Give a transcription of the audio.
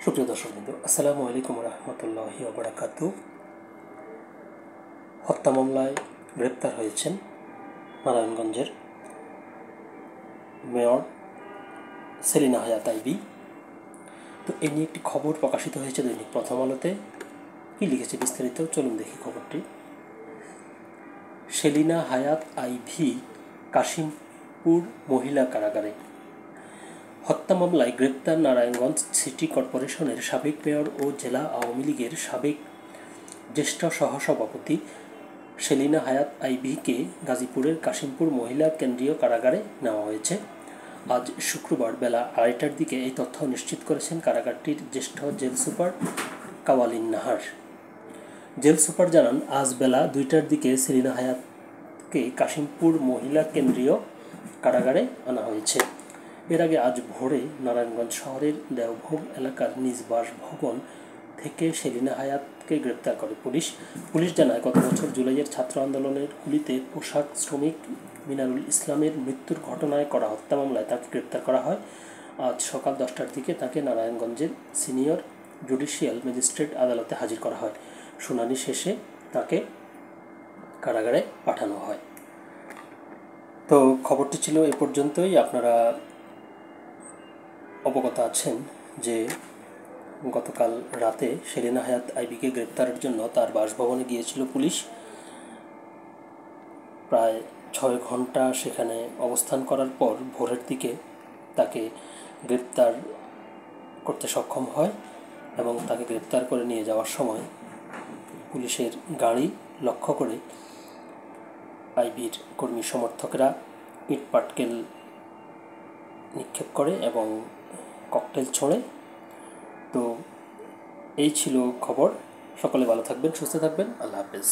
সুপ্রিয় দর্শকবৃন্দ, আসসালামু আলাইকুম রহমতুল্লাহি ওয়া বারাকাতুহু। হত্যা মামলায় গ্রেপ্তার হয়েছেন নারায়ণগঞ্জের মেয়র সেলিনা হায়াৎ আইভী। তো এ নিয়ে একটি খবর প্রকাশিত হয়েছে দৈনিক প্রথম আলোতে। কী লিখেছে বিস্তারিত চলুন দেখি খবরটি। সেলিনা হায়াৎ আইভী কাশিমপুর মহিলা কারাগারে। হত্যা মামলায় গ্রেপ্তার নারায়ণগঞ্জ সিটি কর্পোরেশনের সাবেক মেয়র ও জেলা আওয়ামী লীগের সাবেক জ্যেষ্ঠ সহসভাপতি সেলিনা হায়াৎ আইভীকে গাজীপুরের কাশিমপুর মহিলা কেন্দ্রীয় কারাগারে নেওয়া হয়েছে। আজ শুক্রবার বেলা 2:30টার দিকে এই তথ্য নিশ্চিত করেছেন কারাগারটির জ্যেষ্ঠ jail super Kawalin Nahar. Jail super জানান, আজ বেলা 2টার দিকে সেলিনা হায়াৎকে কাশিমপুর মহিলা কেন্দ্রীয় কারাগারে আনা হয়েছে। এর আগে আজ ভোরে নারায়ণগঞ্জ শহরের দেওভোগ এলাকার নিজ বাসভবন থেকে সেলিনা হায়াৎকে গ্রেপ্তার করে পুলিশ জানায়, গত বছর জুলাইয়ের ছাত্র আন্দোলনের গুলিতে পোশাক শ্রমিক মিনারুল ইসলামের মৃত্যুর ঘটনায় করা হত্যা মামলায় তাকে গ্রেপ্তার করা হয়। আজ সকাল 10টার দিকে তাকে নারায়ণগঞ্জের সিনিয়র জুডিশিয়াল ম্যাজিস্ট্রেট আদালতে হাজির করা হয়। শুনানি শেষে তাকে কারাগারে পাঠানো হয়। তো খবরটি ছিল এ পর্যন্তই। আপনারা অবগত আছেন যে গতকাল রাতে সেলিনা হায়াৎ আইভীকে গ্রেপ্তারের জন্য তার বাসভবনে গিয়েছিল পুলিশ। প্রায় 6 ঘন্টা সেখানে অবস্থান করার পর ভোরের দিকে তাকে গ্রেপ্তার করতে সক্ষম হয় এবং তাকে গ্রেপ্তার করে নিয়ে যাওয়ার সময় পুলিশের গাড়ি লক্ষ্য করে আইভীর কর্মী সমর্থকরা ইট পাটকেল নিক্ষেপ করে এবং ককটেল ছোড়ে। তো এই ছিল খবর। সকলে ভালো থাকবেন, সুস্থ থাকবেন। আল্লাহ হাফেজ।